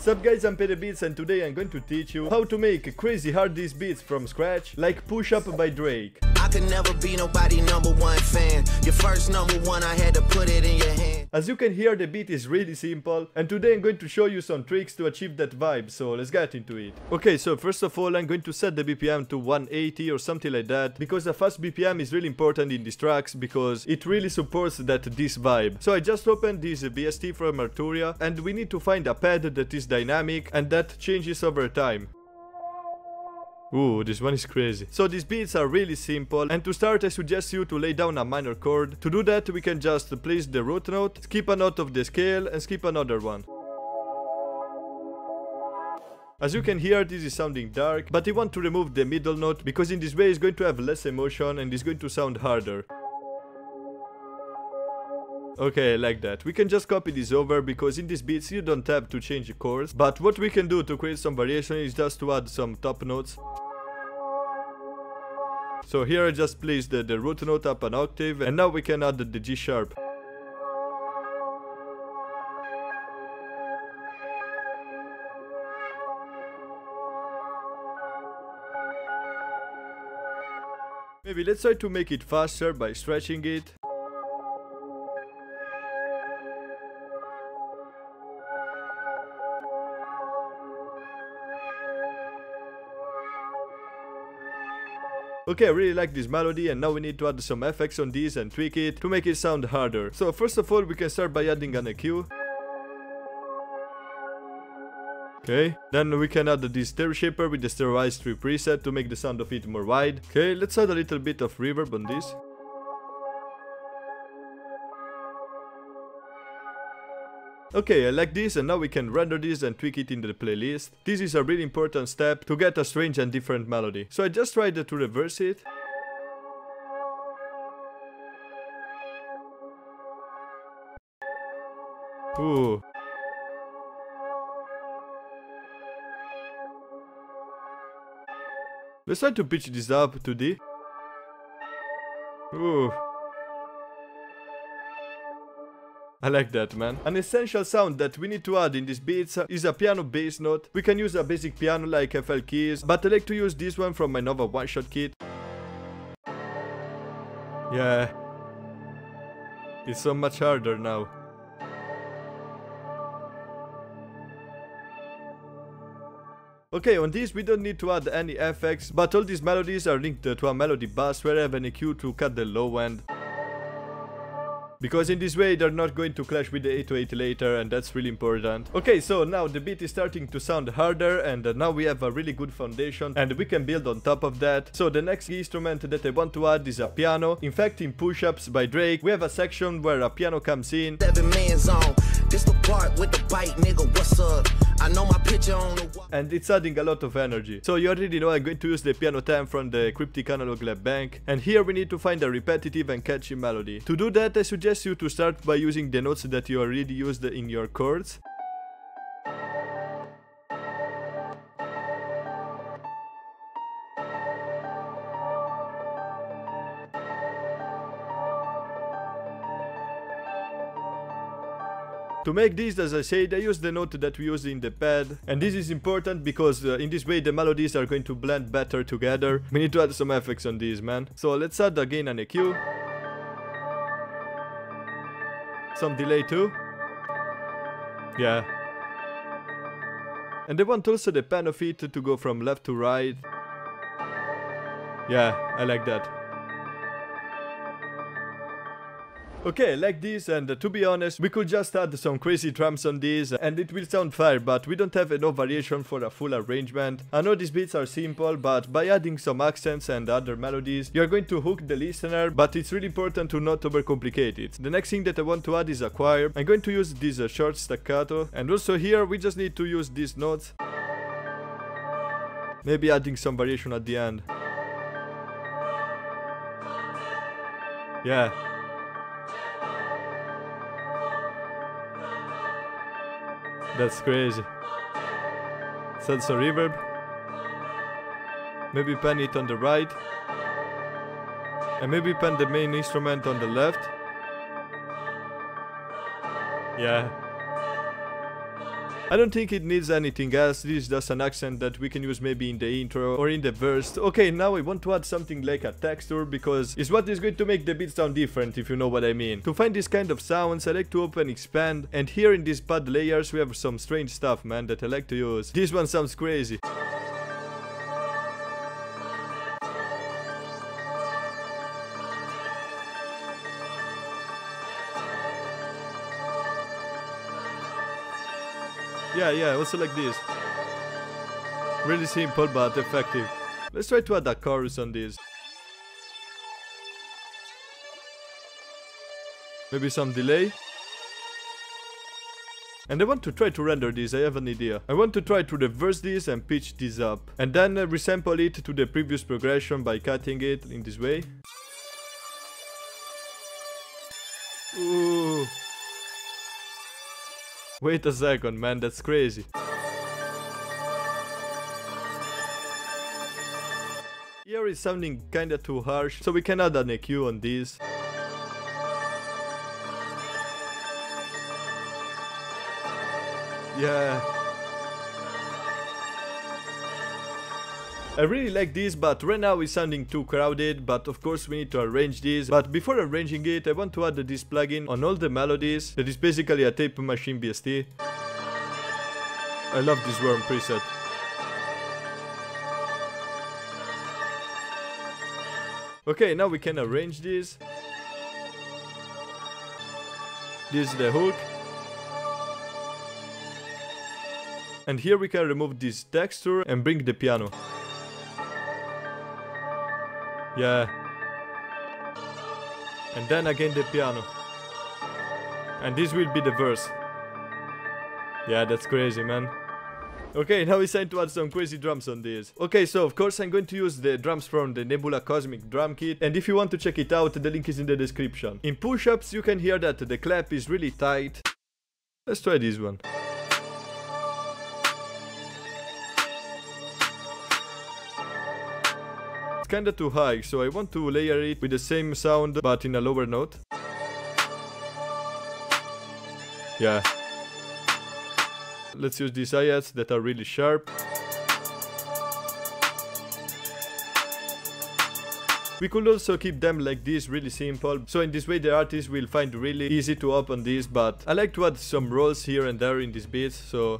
Sup guys, I'm pedebeats and today I'm going to teach you how to make crazy hard diss beats from scratch, like Push Up by Drake. I could never be nobody #1 fan. Your first #1, I had to put it in your hand. As you can hear, the beat is really simple, and today I'm going to show you some tricks to achieve that vibe, so let's get into it. Okay, so first of all, I'm going to set the BPM to 180 or something like that, because a fast BPM is really important in these tracks, because it really supports this vibe. So I just opened this VST from Arturia, and we need to find a pad that is dynamic and that changes over time. Ooh, this one is crazy. So these beats are really simple, and to start I suggest you to lay down a minor chord. To do that we can just place the root note, skip a note of the scale and skip another one. As you can hear, this is sounding dark, but I want to remove the middle note because in this way it's going to have less emotion and it's going to sound harder. Okay, like that. We can just copy this over because in these beats you don't have to change the chords, but what we can do to create some variation is just to add some top notes. So here I just placed the root note up an octave, and now we can add the G sharp. Maybe let's try to make it faster by stretching it. Okay, I really like this melody, and now we need to add some effects on this and tweak it to make it sound harder. So first of all we can start by adding an EQ. Okay, then we can add this stereo shaper with the stereoized 3 preset to make the sound of it more wide. Okay, let's add a little bit of reverb on this. Okay, I like this, and now we can render this and tweak it into the playlist. This is a really important step to get a strange and different melody. So I just tried to reverse it. Ooh. Let's try to pitch this up to D. Ooh. I like that, man. An essential sound that we need to add in these beats is a piano bass note. We can use a basic piano like FL keys, but I like to use this one from my Nova one-shot kit. Yeah. It's so much harder now. Okay, on this we don't need to add any effects, but all these melodies are linked to a melody bus where I have an EQ to cut the low end. Because in this way they're not going to clash with the 808 later, and that's really important. Okay, so now the beat is starting to sound harder, and now we have a really good foundation and we can build on top of that. So the next instrument that I want to add is a piano. In fact, in Push Ups by Drake we have a section where a piano comes in. 7 man zone. This the part with the bite, nigga, what's up? I know my picture on the wall. And it's adding a lot of energy. So you already know I'm going to use the piano 10 from the Cryptic Analog Lab Bank, and here we need to find a repetitive and catchy melody. To do that I suggest you to start by using the notes that you already used in your chords. To make this, as I said, I use the note that we use in the pad, and this is important because in this way the melodies are going to blend better together. We need to add some effects on these, man. So let's add again an EQ. Some delay too. Yeah. And I want also the pan of it to go from left to right. Yeah, I like that. Okay, I like this, and to be honest, we could just add some crazy drums on this and it will sound fire, but we don't have enough variation for a full arrangement. I know these beats are simple, but by adding some accents and other melodies, you're going to hook the listener, but it's really important to not overcomplicate it. The next thing that I want to add is a choir. I'm going to use this short staccato, and also here we just need to use these notes. Maybe adding some variation at the end. Yeah. That's crazy. Set some reverb. Maybe pan it on the right. And maybe pan the main instrument on the left. Yeah. I don't think it needs anything else. This is just an accent that we can use maybe in the intro or in the verse. Okay, now I want to add something like a texture because it's what is going to make the beat sound different, if you know what I mean. To find this kind of sounds, I like to open expand, and here in these pad layers we have some strange stuff, man, that I like to use. This one sounds crazy. Yeah, also like this. Really simple but effective. Let's try to add a chorus on this. Maybe some delay. And I want to try to render this, I have an idea. I want to try to reverse this and pitch this up. And then resample it to the previous progression by cutting it in this way. Ooh. Wait a second, man, that's crazy. Here is sounding kinda too harsh, so we can add an EQ on this. Yeah. I really like this, but right now it's sounding too crowded, but of course we need to arrange this. But before arranging it, I want to add this plugin on all the melodies, that is basically a tape machine BST. I love this worm preset. Okay, now we can arrange this. This is the hook. And here we can remove this texture and bring the piano. Yeah. And then again the piano. And this will be the verse. Yeah, that's crazy, man. Okay, now it's time to add some crazy drums on this. Okay, so of course I'm going to use the drums from the Nebula Cosmic Drum Kit. And if you want to check it out, the link is in the description. In push-ups you can hear that the clap is really tight. Let's try this one. It's kinda too high, so I want to layer it with the same sound but in a lower note. Yeah. Let's use these hi-hats that are really sharp. We could also keep them like this, really simple, so in this way the artist will find really easy to open this, but I like to add some rolls here and there in these beats, so...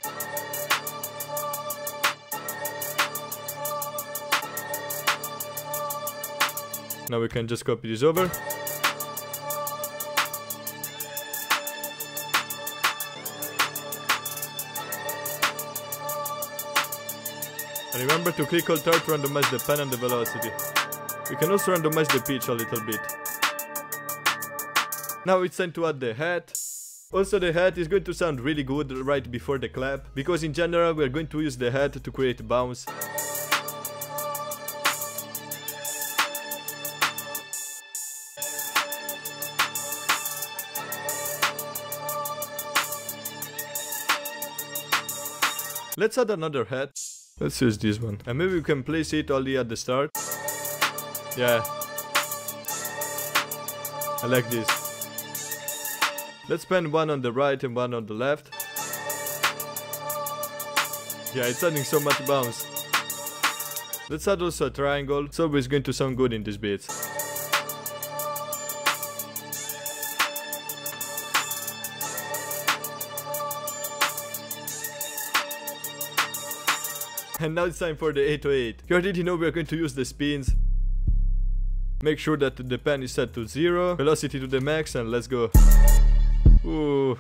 Now we can just copy this over. And remember to click Alt Tab to randomize the pen and the velocity. We can also randomize the pitch a little bit. Now it's time to add the hat. Also the hat is going to sound really good right before the clap, because in general we are going to use the hat to create bounce. Let's add another hat. Let's use this one. And maybe we can place it only at the start. Yeah. I like this. Let's pen one on the right and one on the left. Yeah, it's adding so much bounce. Let's add also a triangle, so it's going to sound good in these beats. And now it's time for the 808. You already know we are going to use the spins. Make sure that the pen is set to 0, velocity to the max, and let's go. Ooh.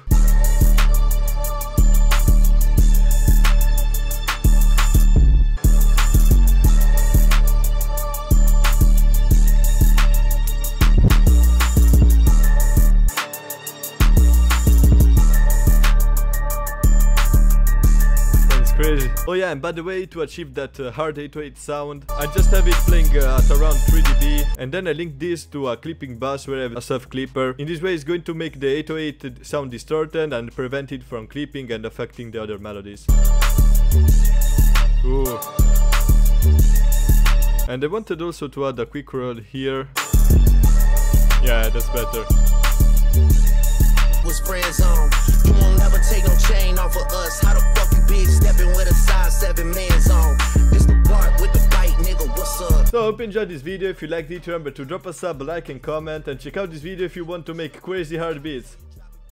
Crazy. Oh yeah, and by the way, to achieve that hard 808 sound, I just have it playing at around 3 dB, and then I link this to a clipping bus where I have a soft clipper. In this way it's going to make the 808 sound distorted and prevent it from clipping and affecting the other melodies. Ooh. And I wanted also to add a quick roll here. Yeah, that's better. was friend zone. You won't never take no chain off of us. How the fuck you bitch stepping with a size 7 man's on? This the part with the bite, nigga, what's up? So I hope you enjoyed this video. If you liked it, remember to drop a sub, like and comment, and check out this video if you want to make crazy hard beats.